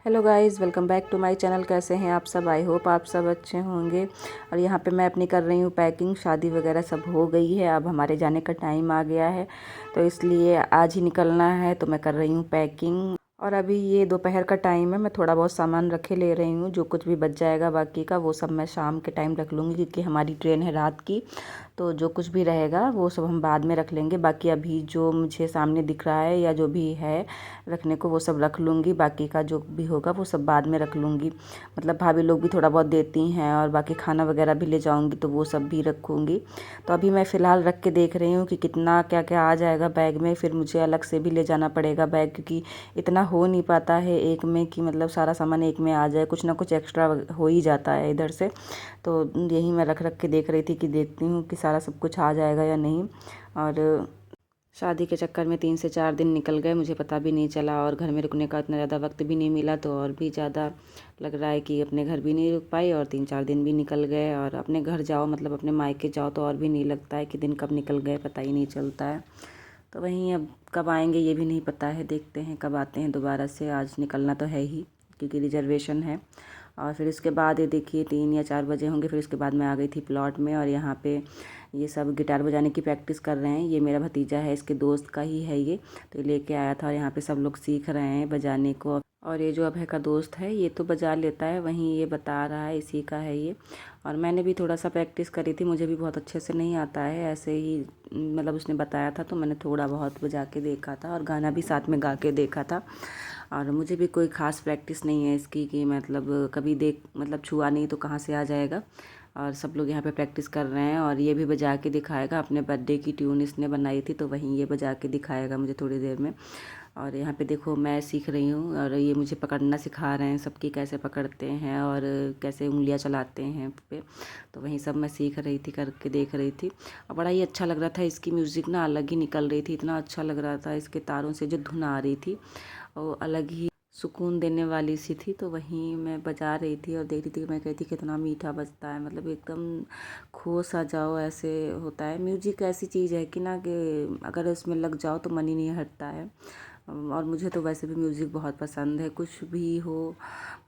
Hello guys, welcome back to my channel. कैसे हैं आप सब? आई होप आप सब अच्छे होंगे। और यहाँ पे मैं अपनी कर रही हूँ पैकिंग। शादी वगैरह सब हो गई है, अब हमारे जाने का टाइम आ गया है, तो इसलिए आज ही निकलना है, तो मैं कर रही हूँ पैकिंग। और अभी ये दोपहर का टाइम है, मैं थोड़ा बहुत सामान रखे ले रही हूँ। जो कुछ भी बच जाएगा बाकी का वो सब मैं शाम के टाइम रख लूँगी, क्योंकि हमारी ट्रेन है रात की। तो जो कुछ भी रहेगा वो सब हम बाद में रख लेंगे। बाकी अभी जो मुझे सामने दिख रहा है या जो भी है रखने को वो सब रख लूँगी। बाकी का जो भी होगा वो सब बाद में रख लूँगी। मतलब भाभी लोग भी थोड़ा बहुत देती हैं, और बाकी खाना वगैरह भी ले जाऊँगी तो वो सब भी रखूँगी। तो अभी मैं फ़िलहाल रख के देख रही हूँ कि कितना क्या क्या आ जाएगा बैग में। फिर मुझे अलग से भी ले जाना पड़ेगा बैग, क्योंकि इतना हो नहीं पाता है एक में कि मतलब सारा सामान एक में आ जाए। कुछ ना कुछ एक्स्ट्रा हो ही जाता है इधर से। तो यही मैं रख रख के देख रही थी कि देखती हूँ कि सारा सब कुछ आ जाएगा या नहीं। और शादी के चक्कर में 3 से 4 दिन निकल गए, मुझे पता भी नहीं चला। और घर में रुकने का इतना ज़्यादा वक्त भी नहीं मिला, तो और भी ज़्यादा लग रहा है कि अपने घर भी नहीं रुक पाई, और 3-4 दिन भी निकल गए। और अपने घर जाओ, मतलब अपने मायके जाओ, तो और भी नहीं लगता है कि दिन कब निकल गए, पता ही नहीं चलता है। तो वहीं अब कब आएंगे ये भी नहीं पता है, देखते हैं कब आते हैं दोबारा से। आज निकलना तो है ही, क्योंकि रिजर्वेशन है। और फिर उसके बाद ये देखिए 3 या 4 बजे होंगे। फिर उसके बाद मैं आ गई थी प्लॉट में, और यहाँ पे ये सब गिटार बजाने की प्रैक्टिस कर रहे हैं। ये मेरा भतीजा है, इसके दोस्त का ही है ये, तो ये लेके आया था, और यहाँ पे सब लोग सीख रहे हैं बजाने को। और ये जो अभय का दोस्त है ये तो बजा लेता है, वहीं ये बता रहा है, इसी का है ये। और मैंने भी थोड़ा सा प्रैक्टिस करी थी, मुझे भी बहुत अच्छे से नहीं आता है, ऐसे ही मतलब उसने बताया था तो मैंने थोड़ा बहुत बजा के देखा था, और गाना भी साथ में गा के देखा था। और मुझे भी कोई ख़ास प्रैक्टिस नहीं है इसकी, कि मतलब कभी देख मतलब छुआ नहीं तो कहाँ से आ जाएगा। और सब लोग यहाँ पे प्रैक्टिस कर रहे हैं, और ये भी बजा के दिखाएगा। अपने बर्थडे की ट्यून इसने बनाई थी, तो वहीं ये बजा के दिखाएगा मुझे थोड़ी देर में। और यहाँ पे देखो मैं सीख रही हूँ, और ये मुझे पकड़ना सिखा रहे हैं, सबकी कैसे पकड़ते हैं और कैसे उंगलियाँ चलाते हैं पे। तो वहीं सब मैं सीख रही थी, करके देख रही थी। और बड़ा ही अच्छा लग रहा था। इसकी म्यूज़िक ना अलग ही निकल रही थी, इतना अच्छा लग रहा था। इसके तारों से जो धुन आ रही थी वो अलग ही सुकून देने वाली सी थी। तो वहीं मैं बजा रही थी और देख रही थी। मैं कहती कितना मीठा बजता है, मतलब एकदम खो सा जाओ ऐसे होता है। म्यूजिक ऐसी चीज़ है कि ना, कि अगर इसमें लग जाओ तो मन ही नहीं हटता है। और मुझे तो वैसे भी म्यूज़िक बहुत पसंद है, कुछ भी हो,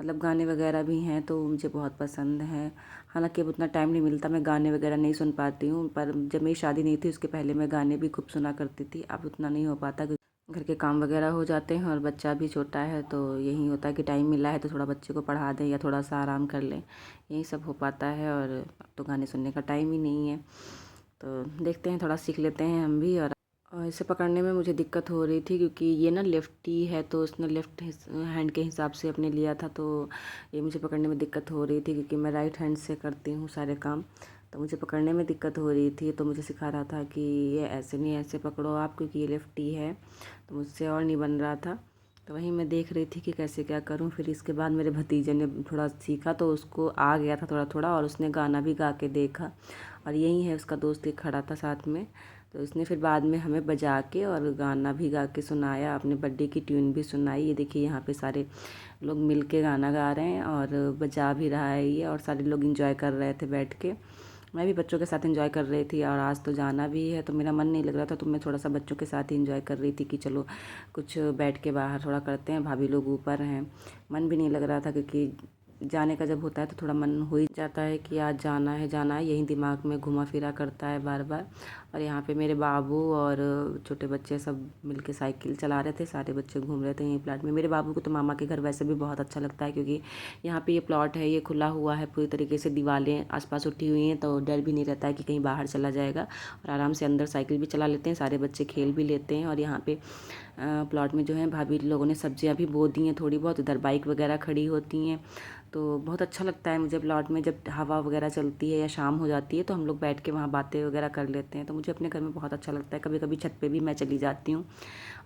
मतलब गाने वगैरह भी हैं तो मुझे बहुत पसंद है। हालांकि अब उतना टाइम नहीं मिलता, मैं गाने वगैरह नहीं सुन पाती हूँ, पर जब मेरी शादी नहीं थी उसके पहले मैं गाने भी खूब सुना करती थी। अब उतना नहीं हो पाता, घर के काम वगैरह हो जाते हैं, और बच्चा भी छोटा है, तो यही होता है कि टाइम मिला है तो थोड़ा बच्चे को पढ़ा दें या थोड़ा सा आराम कर लें, यही सब हो पाता है। और अब तो गाने सुनने का टाइम ही नहीं है, तो देखते हैं थोड़ा सीख लेते हैं हम भी। और इसे पकड़ने में मुझे दिक्कत हो रही थी, क्योंकि ये ना लेफ्टी है, तो उसने लेफ्ट हैंड के हिसाब से अपने लिया था, तो ये मुझे पकड़ने में दिक्कत हो रही थी, क्योंकि मैं राइट हैंड से करती हूँ सारे काम। तो मुझे पकड़ने में दिक्कत हो रही थी, तो मुझे सिखा रहा था कि ये ऐसे नहीं, ऐसे पकड़ो आप, क्योंकि ये लेफ्टी है। तो मुझसे और नहीं बन रहा था, तो वहीं मैं देख रही थी कि कैसे क्या करूं। फिर इसके बाद मेरे भतीजे ने थोड़ा सीखा, तो उसको आ गया था थोड़ा थोड़ा, और उसने गाना भी गा के देखा। और यही है उसका दोस्त एक खड़ा था साथ में, तो इसने फिर बाद में हमें बजा के और गाना भी गा के सुनाया, अपने बर्थडे की ट्यून भी सुनाई। ये देखिए यहाँ पे सारे लोग मिल के गाना गा रहे हैं और बजा भी रहा है ये, और सारे लोग इंजॉय कर रहे थे बैठ के। मैं भी बच्चों के साथ एंजॉय कर रही थी, और आज तो जाना भी है, तो मेरा मन नहीं लग रहा था, तो मैं थोड़ा सा बच्चों के साथ ही एंजॉय कर रही थी कि चलो कुछ बैठ के बाहर थोड़ा करते हैं, भाभी लोग ऊपर हैं। मन भी नहीं लग रहा था, क्योंकि जाने का जब होता है तो थोड़ा मन हो ही जाता है कि आज जाना है जाना है, यही दिमाग में घुमा फिरा करता है बार बार। और यहाँ पे मेरे बाबू और छोटे बच्चे सब मिलके साइकिल चला रहे थे, सारे बच्चे घूम रहे थे यहीं प्लाट में। मेरे बाबू को तो मामा के घर वैसे भी बहुत अच्छा लगता है, क्योंकि यहाँ पे ये प्लॉट है, ये खुला हुआ है पूरी तरीके से, दीवारें आसपास उठी हुई हैं, तो डर भी नहीं रहता है कि कहीं बाहर चला जाएगा। और आराम से अंदर साइकिल भी चला लेते हैं, सारे बच्चे खेल भी लेते हैं। और यहाँ पे प्लॉट में जो है भाभी लोगों ने सब्जियां भी बो दी हैं थोड़ी बहुत, इधर बाइक वगैरह खड़ी होती हैं, तो बहुत अच्छा लगता है मुझे प्लॉट में। जब हवा वगैरह चलती है या शाम हो जाती है तो हम लोग बैठ के वहाँ बातें वगैरह कर लेते हैं, तो मुझे अपने घर में बहुत अच्छा लगता है। कभी कभी छत पे भी मैं चली जाती हूँ,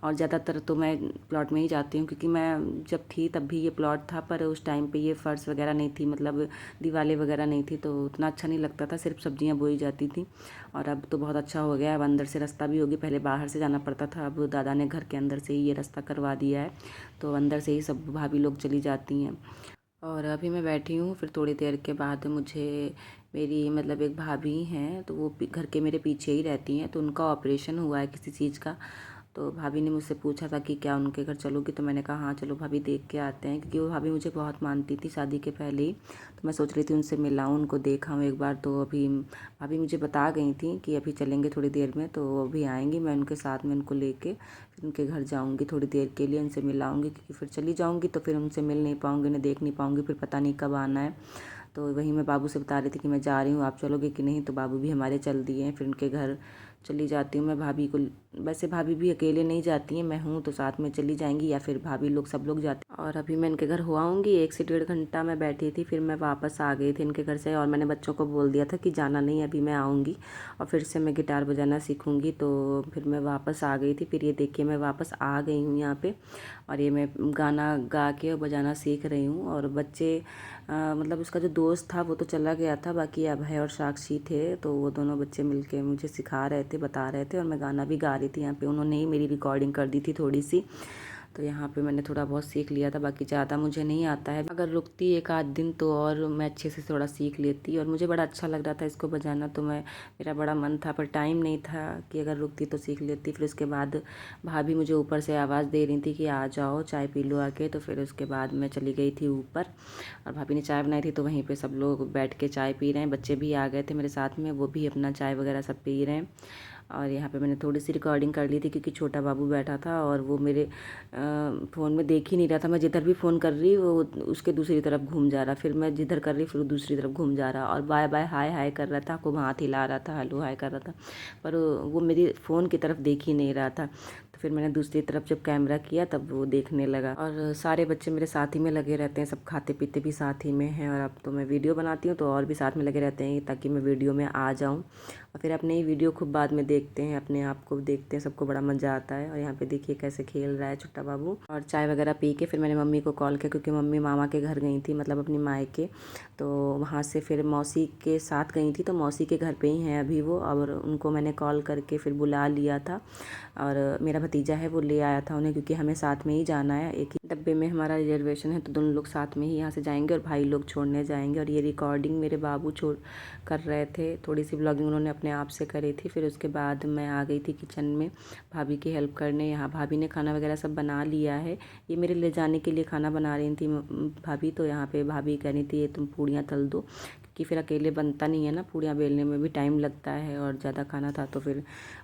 और ज़्यादातर तो मैं प्लॉट में ही जाती हूँ, क्योंकि मैं जब थी तब भी ये प्लॉट था, पर उस टाइम पे ये फर्श वगैरह नहीं थी, मतलब दीवारें वगैरह नहीं थी, तो उतना अच्छा नहीं लगता था, सिर्फ सब्जियाँ बोई जाती थी। और अब तो बहुत अच्छा हो गया है, अब अंदर से रास्ता भी होगी, पहले बाहर से जाना पड़ता था, अब दादा ने घर के अंदर से ही ये रास्ता करवा दिया है, तो अंदर से ही सब भाभी लोग चली जाती हैं। और अभी मैं बैठी हूँ, फिर थोड़ी देर के बाद मुझे मेरी मतलब एक भाभी हैं, तो वो घर के मेरे पीछे ही रहती हैं, तो उनका ऑपरेशन हुआ है किसी चीज़ का, तो भाभी ने मुझसे पूछा था कि क्या उनके घर चलोगी, तो मैंने कहा हाँ चलो भाभी देख के आते हैं, क्योंकि वो भाभी मुझे बहुत मानती थी शादी के पहले ही। तो मैं सोच रही थी उनसे मिलाऊँ, उनको देखा हूँ एक बार। तो अभी भाभी मुझे बता गई थी कि अभी चलेंगे थोड़ी देर में, तो वो अभी आएंगी, मैं उनके साथ में उनको लेके फिर उनके घर जाऊँगी थोड़ी देर के लिए, उनसे मिलाऊँगी, क्योंकि फिर चली जाऊँगी तो फिर उनसे मिल नहीं पाऊँगी, उन्हें देख नहीं पाऊँगी, फिर पता नहीं कब आना है। तो वही मैं बाबू से बता रही थी कि मैं जा रही हूँ, आप चलोगे कि नहीं। तो बाबू भी हमारे चल दिए हैं, फिर उनके घर चली जाती हूँ मैं भाभी को। वैसे भाभी भी अकेले नहीं जाती हैं, मैं हूँ तो साथ में चली जाएंगी, या फिर भाभी लोग सब लोग जाते हैं। और अभी मैं इनके घर हो आऊँगी, 1 से 1.5 घंटा मैं बैठी थी, फिर मैं वापस आ गई थी इनके घर से। और मैंने बच्चों को बोल दिया था कि जाना नहीं, अभी मैं आऊँगी और फिर से मैं गिटार बजाना सीखूँगी। तो फिर मैं वापस आ गई थी। फिर ये देखिए मैं वापस आ गई हूँ यहाँ पे, और ये मैं गाना गा के और बजाना सीख रही हूँ। और बच्चे मतलब उसका जो दोस्त था वो तो चला गया था, बाकी अभय और साक्षी थे, तो वो दोनों बच्चे मिलके मुझे सिखा रहे थे, बता रहे थे, और मैं गाना भी गा रही थी यहाँ पे। उन्होंने ही मेरी रिकॉर्डिंग कर दी थी थोड़ी सी, तो यहाँ पे मैंने थोड़ा बहुत सीख लिया था, बाकी ज़्यादा मुझे नहीं आता है। अगर रुकती 1 आध दिन तो और मैं अच्छे से थोड़ा सीख लेती, और मुझे बड़ा अच्छा लग रहा था इसको बजाना, तो मेरा बड़ा मन था, पर टाइम नहीं था कि अगर रुकती तो सीख लेती। फिर उसके बाद भाभी मुझे ऊपर से आवाज़ दे रही थी कि आ जाओ चाय पी लो आके, तो फिर उसके बाद मैं चली गई थी ऊपर, और भाभी ने चाय बनाई थी, तो वहीं पर सब लोग बैठ के चाय पी रहे हैं। बच्चे भी आ गए थे मेरे साथ में, वो भी अपना चाय वगैरह सब पी रहे हैं। और यहाँ पे मैंने थोड़ी सी रिकॉर्डिंग कर ली थी, क्योंकि छोटा बाबू बैठा था और वो मेरे फ़ोन में देख ही नहीं रहा था। मैं जिधर भी फ़ोन कर रही वो उसके दूसरी तरफ घूम जा रहा, फिर मैं जिधर कर रही फिर वो दूसरी तरफ घूम जा रहा, और बाय बाय हाय हाय कर रहा था, खूब हाथ हिला रहा था, हेलो हाय कर रहा था, पर वो मेरी फ़ोन की तरफ देख ही नहीं रहा था। तो फिर मैंने दूसरी तरफ जब कैमरा किया तब वो देखने लगा। और सारे बच्चे मेरे साथ ही में लगे रहते हैं, सब खाते पीते भी साथ ही में हैं, और अब तो मैं वीडियो बनाती हूँ तो और भी साथ में लगे रहते हैं, ताकि मैं वीडियो में आ जाऊँ, और फिर अपने ही वीडियो खूब बाद में देखते हैं, अपने आप को देखते हैं, सबको बड़ा मज़ा आता है। और यहाँ पे देखिए कैसे खेल रहा है छोटा बाबू। और चाय वगैरह पी के फिर मैंने मम्मी को कॉल किया, क्योंकि मम्मी मामा के घर गई थी, मतलब अपनी मायके, तो वहाँ से फिर मौसी के साथ गई थी, तो मौसी के घर पे ही हैं अभी वो, और उनको मैंने कॉल करके फिर बुला लिया था। और मेरा भतीजा है वो ले आया था उन्हें, क्योंकि हमें साथ में ही जाना है, एक ही डब्बे में हमारा रिजर्वेशन है, तो दोनों लोग साथ में ही यहाँ से जाएंगे, और भाई लोग छोड़ने जाएंगे। और ये रिकॉर्डिंग मेरे बाबू छोड़ कर रहे थे, थोड़ी सी ब्लॉगिंग उन्होंने अपने आप से करी थी। फिर उसके बाद मैं आ गई थी किचन में भाभी की हेल्प करने। यहाँ भाभी ने खाना वगैरह सब बना लिया है, ये मेरे ले जाने के लिए खाना बना रही थी भाभी। तो यहाँ पे भाभी कह रही थी ये तुम पूड़ियाँ तल दो, क्योंकि फिर अकेले बनता नहीं है ना, पूड़ियाँ बेलने में भी टाइम लगता है, और ज़्यादा खाना था तो फिर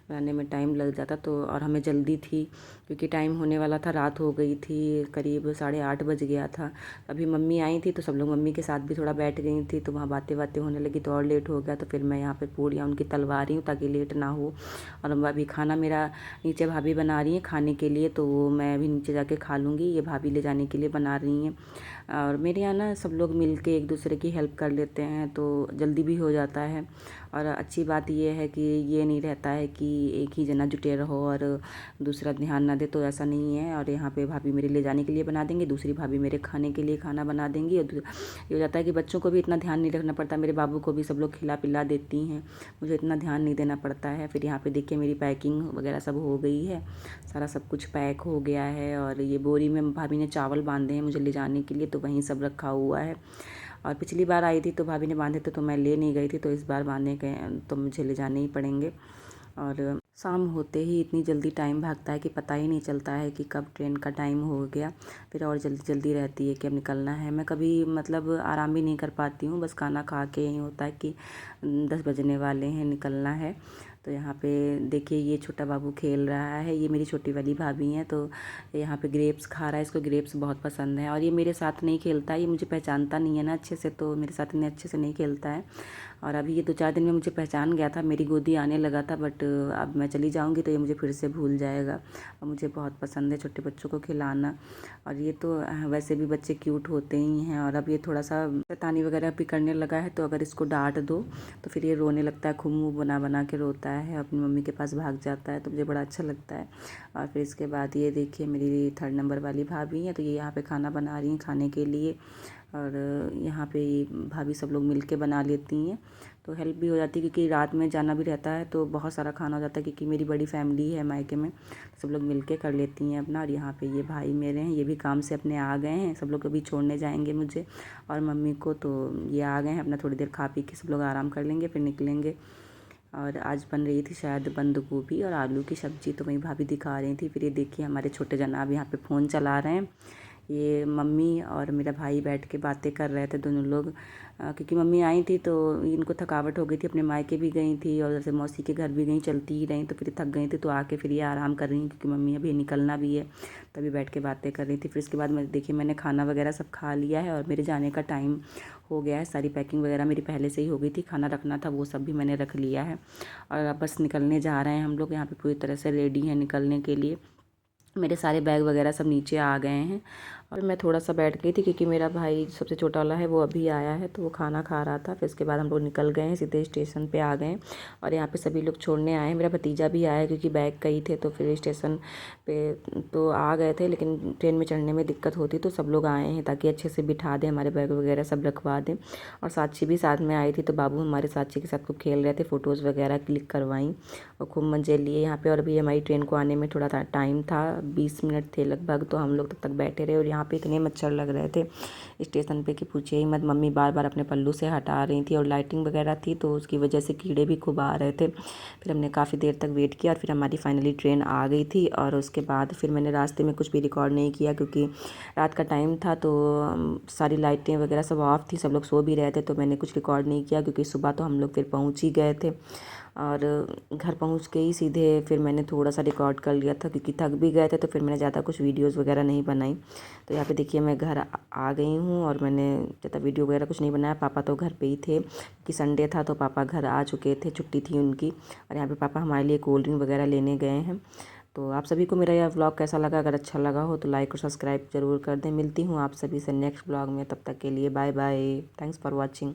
बनाने में टाइम लग जाता। तो और हमें जल्दी थी, क्योंकि टाइम होने वाला था, रात हो गई थी, करीब 8:30 बज गया था। अभी मम्मी आई थी तो सब लोग मम्मी के साथ भी थोड़ा बैठ गई थी, तो वहाँ बातें बातें होने लगी, तो और लेट हो गया। तो फिर मैं यहाँ पे पूड़ियाँ उनकी तलवा रही हूँ ताकि लेट ना हो। और अभी खाना मेरा नीचे भाभी बना रही हैं खाने के लिए, तो वो मैं अभी नीचे जाके खा लूँगी, ये भाभी ले जाने के लिए बना रही हैं। और मेरे यहाँ ना सब लोग मिल के एक दूसरे की हेल्प कर लेते हैं, तो जल्दी भी हो जाता है। और अच्छी बात ये है कि ये नहीं रहता है कि एक ही जना जुटे रहो और दूसरा ध्यान ना दे, तो ऐसा नहीं है। और यहाँ पे भाभी मेरे ले जाने के लिए बना देंगी, दूसरी भाभी मेरे खाने के लिए खाना बना देंगी। और ये हो जाता है कि बच्चों को भी इतना ध्यान नहीं रखना पड़ता, मेरे बाबू को भी सब लोग खिला पिला देती हैं, मुझे इतना ध्यान नहीं देना पड़ता है। फिर यहाँ पे देखिए मेरी पैकिंग वगैरह सब हो गई है, सारा सब कुछ पैक हो गया है। और ये बोरी में भाभी ने चावल बांधे हैं मुझे ले जाने के लिए, तो वहीं सब रखा हुआ है। और पिछली बार आई थी तो भाभी ने बांधे थे, तो मैं ले नहीं गई थी, तो इस बार बांधने गए तो मुझे ले जाने ही पड़ेंगे। और शाम होते ही इतनी जल्दी टाइम भागता है कि पता ही नहीं चलता है कि कब ट्रेन का टाइम हो गया। फिर और जल्दी जल्दी रहती है कि अब निकलना है। मैं कभी मतलब आराम भी नहीं कर पाती हूँ, बस खाना खा के यही होता है कि 10 बजने वाले हैं, निकलना है। तो यहाँ पे देखिए ये छोटा बाबू खेल रहा है, ये मेरी छोटी वाली भाभी हैं, तो यहाँ पे ग्रेप्स खा रहा है, इसको ग्रेप्स बहुत पसंद है। और ये मेरे साथ नहीं खेलता, ये मुझे पहचानता नहीं है ना अच्छे से, तो मेरे साथ इतने अच्छे से नहीं खेलता है। और अभी ये 2-4 दिन में मुझे पहचान गया था, मेरी गोदी आने लगा था, बट अब मैं चली जाऊंगी तो ये मुझे फिर से भूल जाएगा। और मुझे बहुत पसंद है छोटे बच्चों को खिलाना। और ये तो वैसे भी बच्चे क्यूट होते ही हैं। और अब ये थोड़ा सा शैतानी वगैरह भी करने लगा है, तो अगर इसको डांट दो तो फिर ये रोने लगता है, खूब मुँह बना बना के रोता है, अपनी मम्मी के पास भाग जाता है, तो मुझे बड़ा अच्छा लगता है। और फिर इसके बाद ये देखिए मेरी 3rd नंबर वाली भाभी हैं, तो ये यहाँ पे खाना बना रही हैं खाने के लिए। और यहाँ पे भाभी सब लोग मिल के बना लेती हैं, तो हेल्प भी हो जाती है, क्योंकि रात में जाना भी रहता है तो बहुत सारा खाना हो जाता है, क्योंकि मेरी बड़ी फैमिली है मायके में, सब लोग मिल के कर लेती हैं अपना। और यहाँ पे ये भाई मेरे हैं, ये भी काम से अपने आ गए हैं, सब लोग अभी छोड़ने जाएंगे मुझे और मम्मी को, तो ये आ गए हैं अपना, थोड़ी देर खा पी के सब लोग आराम कर लेंगे फिर निकलेंगे। और आज बन रही थी शायद बंद गोभी और आलू की सब्ज़ी, तो वही भाभी दिखा रही थी। फिर ये देखिए हमारे छोटे जनाब यहाँ पे फ़ोन चला रहे हैं। ये मम्मी और मेरा भाई बैठ के बातें कर रहे थे दोनों लोग, क्योंकि मम्मी आई थी तो इनको थकावट हो गई थी, अपने मायके भी गई थी और जैसे मौसी के घर भी गई, चलती ही रही, तो फिर थक गई थी, तो आके फिर ये आराम कर रही हैं क्योंकि मम्मी अभी निकलना भी है। तभी बैठ के बातें कर रही थी। फिर उसके बाद मैं देखिए मैंने खाना वगैरह सब खा लिया है और मेरे जाने का टाइम हो गया है। सारी पैकिंग वगैरह मेरी पहले से ही हो गई थी, खाना रखना था वो सब भी मैंने रख लिया है और अब बस निकलने जा रहे हैं हम लोग। यहाँ पे पूरी तरह से रेडी हैं निकलने के लिए। मेरे सारे बैग वगैरह सब नीचे आ गए हैं और मैं थोड़ा सा बैठ गई थी क्योंकि मेरा भाई सबसे छोटा वाला है वो अभी आया है, तो वो खाना खा रहा था। फिर उसके बाद हम लोग निकल गए हैं, सीधे स्टेशन पे आ गए हैं और यहाँ पे सभी लोग छोड़ने आए हैं। मेरा भतीजा भी आया क्योंकि बैग कई थे, तो फिर स्टेशन पे तो आ गए थे, लेकिन ट्रेन में चढ़ने में दिक्कत होती, तो सब लोग आए हैं ताकि अच्छे से बिठा दें, हमारे बैग वगैरह सब रखवा दें। और साक्षी भी साथ में आई थी, तो बाबू हमारे साक्षी के साथ खूब खेल रहे थे, फ़ोटोज़ वगैरह क्लिक करवाई और खूब मज़े लिए यहाँ पे। और अभी हमारी ट्रेन को आने में थोड़ा टाइम था, 20 मिनट थे लगभग, तो हम लोग तब तक बैठे रहे और यहाँ पे इतने मच्छर लग रहे थे स्टेशन पे कि पूछिए ही मत। मम्मी बार बार अपने पल्लू से हटा रही थी और लाइटिंग वगैरह थी, तो उसकी वजह से कीड़े भी खूब आ रहे थे। फिर हमने काफ़ी देर तक वेट किया और फिर हमारी फाइनली ट्रेन आ गई थी। और उसके बाद फिर मैंने रास्ते में कुछ भी रिकॉर्ड नहीं किया क्योंकि रात का टाइम था, तो सारी लाइटें वगैरह सब ऑफ थी, सब लोग सो भी रहे थे, तो मैंने कुछ रिकॉर्ड नहीं किया क्योंकि सुबह तो हम लोग फिर पहुँच ही गए थे। और घर पहुंच के ही सीधे फिर मैंने थोड़ा सा रिकॉर्ड कर लिया था क्योंकि थक भी गए थे, तो फिर मैंने ज़्यादा कुछ वीडियोस वगैरह नहीं बनाई। तो यहाँ पे देखिए मैं घर आ गई हूँ और मैंने ज़्यादा वीडियो वगैरह कुछ नहीं बनाया। पापा तो घर पे ही थे कि संडे था, तो पापा घर आ चुके थे, छुट्टी थी उनकी। और यहाँ पे पापा हमारे लिए कोल्ड ड्रिंक वगैरह लेने गए हैं। तो आप सभी को मेरा यह व्लॉग कैसा लगा? अगर अच्छा लगा हो तो लाइक और सब्सक्राइब ज़रूर कर दें। मिलती हूँ आप सभी से नेक्स्ट व्लॉग में, तब तक के लिए bye bye. Thanks for watching.